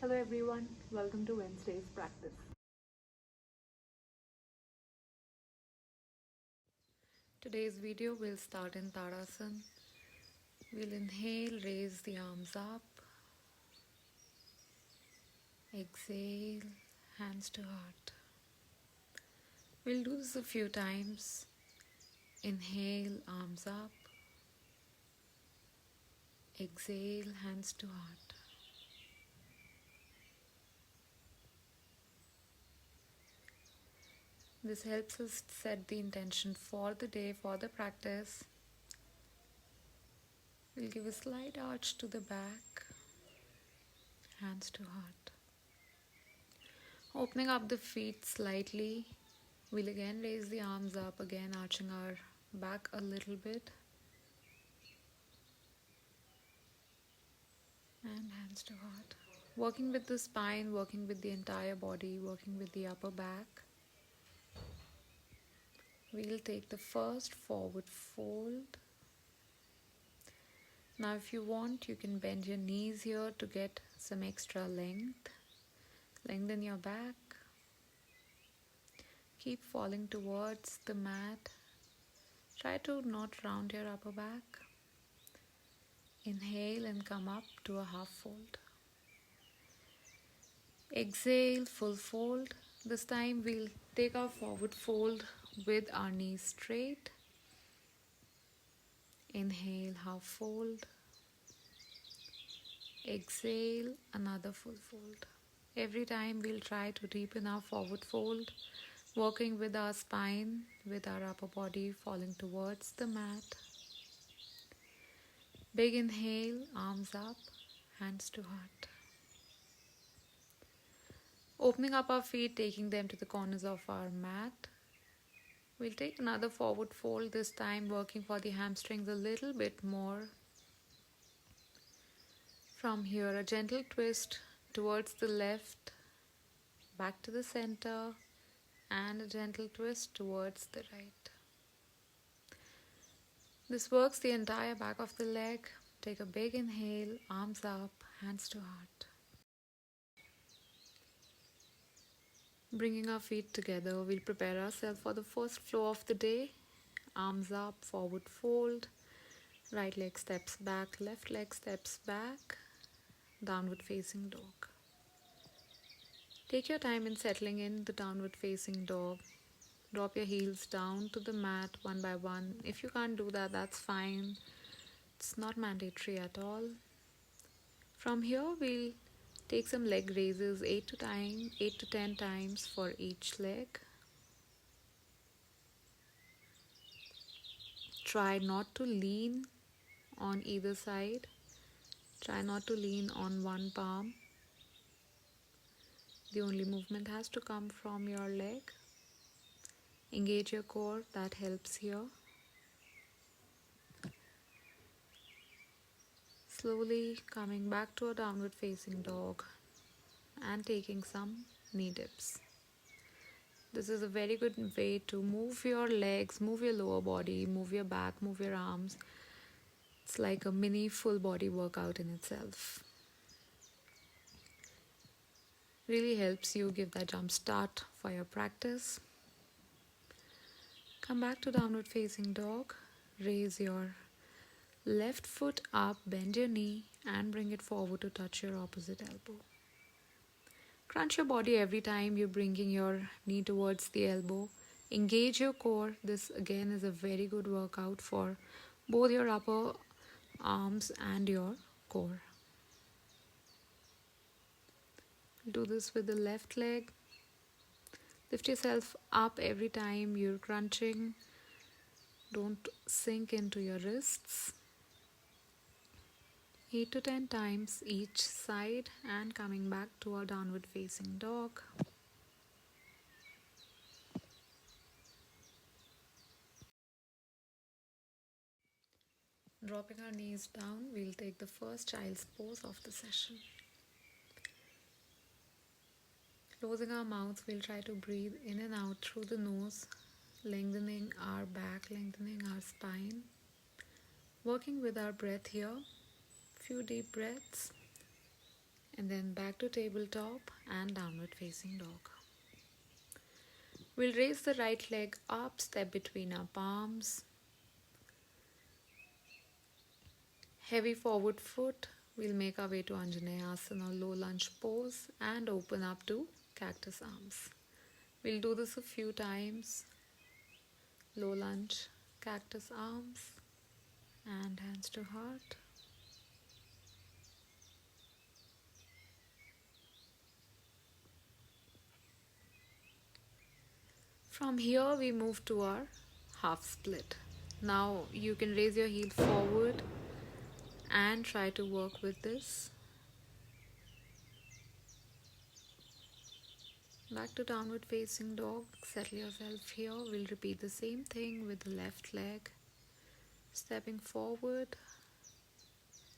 Hello everyone, welcome to Wednesday's practice. Today's video will start in Tadasana. We'll inhale, raise the arms up. Exhale, hands to heart. We'll do this a few times. Inhale, arms up. Exhale, hands to heart. This helps us set the intention for the day, for the practice. We'll give a slight arch to the back, hands to heart. Opening up the feet slightly, we'll again raise the arms up, again arching our back a little bit. And hands to heart. Working with the spine, working with the entire body, working with the upper back. We'll take the first forward fold. Now if you want, you can bend your knees here to get some extra length. Lengthen your back. Keep falling towards the mat. Try to not round your upper back. Inhale and come up to a half fold. Exhale, full fold. This time we'll take our forward fold with our knees straight. Inhale, half fold. Exhale, another full fold. Every time we'll try to deepen our forward fold, working with our spine, with our upper body falling towards the mat. Big inhale, arms up, hands to heart. Opening up our feet, taking them to the corners of our mat. We'll take another forward fold, this time working for the hamstrings a little bit more. From here, a gentle twist towards the left, back to the center, and a gentle twist towards the right. This works the entire back of the leg. Take a big inhale, arms up, hands to heart. Bringing our feet together, we'll prepare ourselves for the first flow of the day. Arms up, forward fold. Right leg steps back, left leg steps back. Downward facing dog. Take your time in settling in the downward facing dog. Drop your heels down to the mat one by one. If you can't do that, that's fine. It's not mandatory at all. From here, we'll take some leg raises 8 to 10 times for each leg. Try not to lean on either side. Try not to lean on one palm. The only movement has to come from your leg. Engage your core, that helps here. Slowly coming back to a downward facing dog and taking some knee dips. This is a very good way to move your legs, move your lower body, move your back, move your arms. It's like a mini full body workout in itself. Really helps you give that jump start for your practice. Come back to downward facing dog. Raise your left foot up, bend your knee and bring it forward to touch your opposite elbow. Crunch your body every time you're bringing your knee towards the elbow. Engage your core. This again is a very good workout for both your upper arms and your core. Do this with the left leg. Lift yourself up every time you're crunching. Don't sink into your wrists. 8 to 10 times each side and coming back to our downward facing dog. Dropping our knees down, we'll take the first child's pose of the session. Closing our mouths, we'll try to breathe in and out through the nose, lengthening our back, lengthening our spine. Working with our breath here. Few deep breaths. And then back to tabletop and downward facing dog. We'll raise the right leg up, step between our palms. Heavy forward foot. We'll make our way to Anjaneyasana or low lunge pose and open up to cactus arms. We'll do this a few times. Low lunge, cactus arms, and hands to heart. From here we move to our half split. Now you can raise your heel forward and try to work with this. Back to downward facing dog. Settle yourself here. We'll repeat the same thing with the left leg. Stepping forward.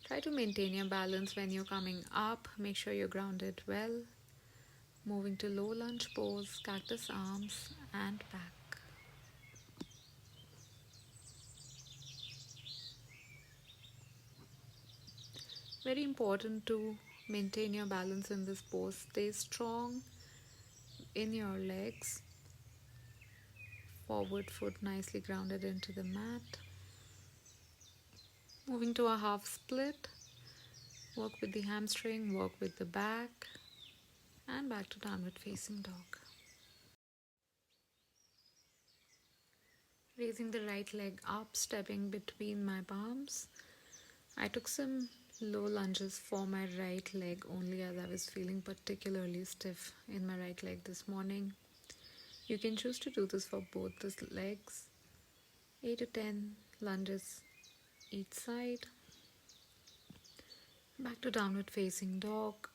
Try to maintain your balance when you're coming up. Make sure you're grounded well. Moving to low lunge pose, cactus arms and back. Very important to maintain your balance in this pose. Stay strong in your legs. Forward foot nicely grounded into the mat. Moving to a half split. Work with the hamstring, work with the back. And back to downward facing dog. Raising the right leg up, stepping between my palms. I took some low lunges for my right leg only as I was feeling particularly stiff in my right leg this morning. You can choose to do this for both the legs. 8 to 10 lunges each side. Back to downward facing dog.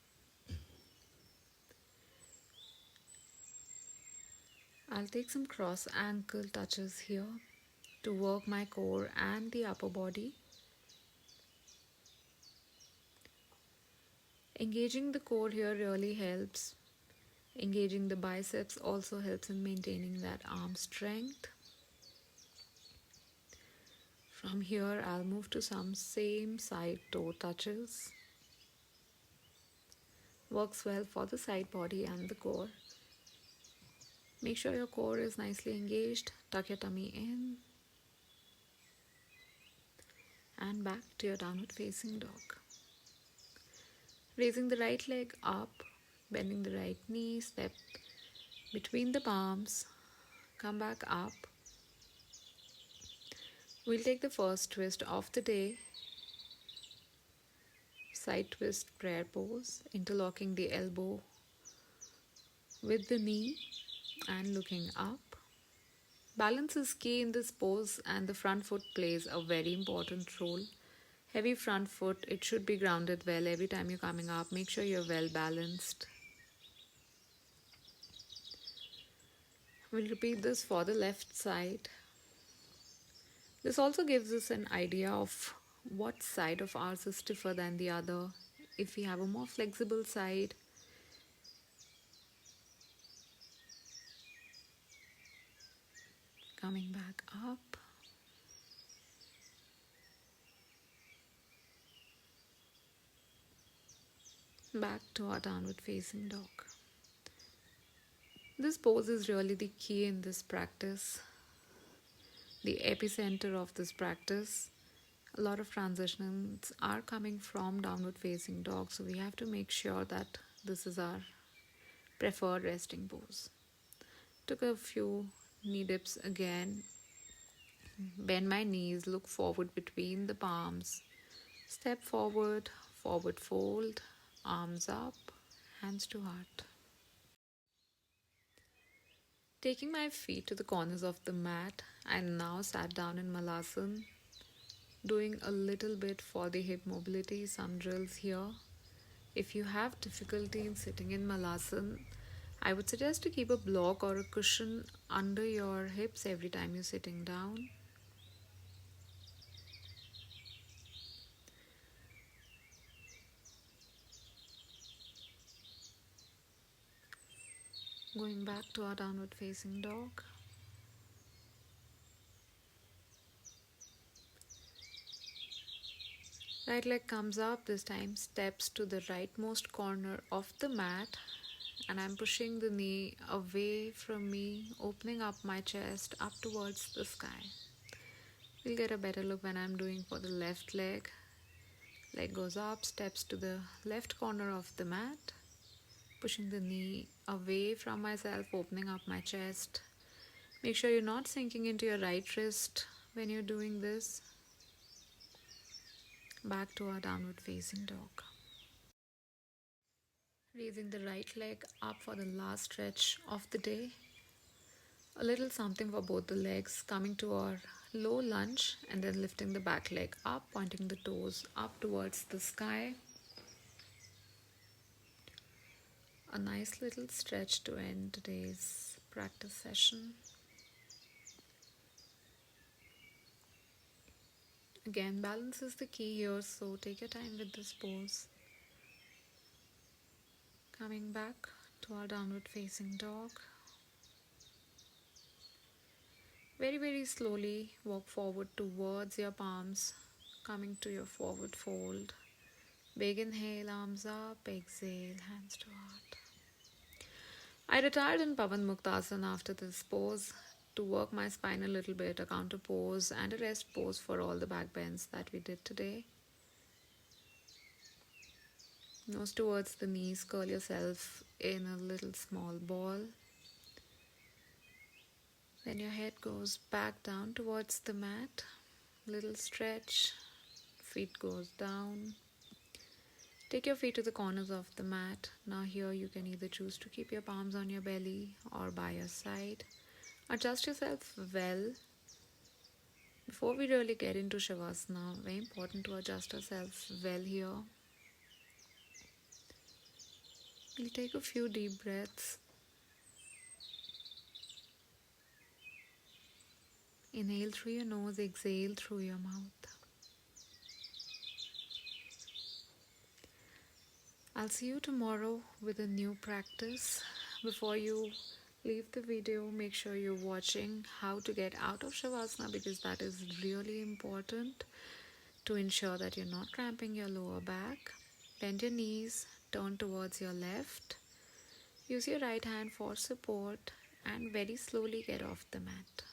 I'll take some cross ankle touches here to work my core and the upper body. Engaging the core here really helps. Engaging the biceps also helps in maintaining that arm strength. From here, I'll move to some same side toe touches. Works well for the side body and the core. Make sure your core is nicely engaged. Tuck your tummy in. And back to your downward facing dog. Raising the right leg up, bending the right knee, step between the palms, come back up. We'll take the first twist of the day. Side twist prayer pose, interlocking the elbow with the knee and looking up. Balance is key in this pose and the front foot plays a very important role. Heavy front foot, it should be grounded well every time you're coming up. Make sure you're well balanced. We'll repeat this for the left side. This also gives us an idea of what side of ours is stiffer than the other. If we have a more flexible side, coming back up. Back to our downward facing dog. This pose is really the key in this practice, the epicenter of this practice. A lot of transitions are coming from downward facing dog, so we have to make sure that this is our preferred resting pose. Took a few knee dips again. Bend my knees, look forward between the palms. Step forward, forward fold, arms up, hands to heart. Taking my feet to the corners of the mat, I now sat down in Malasana, doing a little bit for the hip mobility, some drills here. If you have difficulty in sitting in Malasana, I would suggest to keep a block or a cushion under your hips every time you're sitting down. Going back to our downward facing dog. Right leg comes up, this time steps to the rightmost corner of the mat, and I'm pushing the knee away from me, opening up my chest up towards the sky. You'll get a better look when I'm doing for the left leg. Leg goes up, steps to the left corner of the mat, pushing the knee away from myself, opening up my chest. Make sure you're not sinking into your right wrist when you're doing this. Back to our downward facing dog. Raising the right leg up for the last stretch of the day. A little something for both the legs, coming to our low lunge and then lifting the back leg up, pointing the toes up towards the sky. A nice little stretch to end today's practice session. Again, balance is the key here, so take your time with this pose. Coming back to our downward facing dog. Very, very slowly walk forward towards your palms, coming to your forward fold. Big inhale, arms up, exhale, hands to heart. I retired in Pavan Muktasana after this pose to work my spine a little bit, a counter pose and a rest pose for all the back bends that we did today. Nose towards the knees, curl yourself in a little small ball. Then your head goes back down towards the mat. Little stretch, feet goes down. Take your feet to the corners of the mat. Now here you can either choose to keep your palms on your belly or by your side. Adjust yourself well. Before we really get into Shavasana, very important to adjust ourselves well here. We'll take a few deep breaths. Inhale through your nose, exhale through your mouth. I'll see you tomorrow with a new practice. Before you leave the video, make sure you're watching how to get out of Shavasana, because that is really important to ensure that you're not cramping your lower back. Bend your knees, turn towards your left. Use your right hand for support and very slowly get off the mat.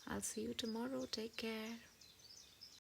I'll see you tomorrow. Take care.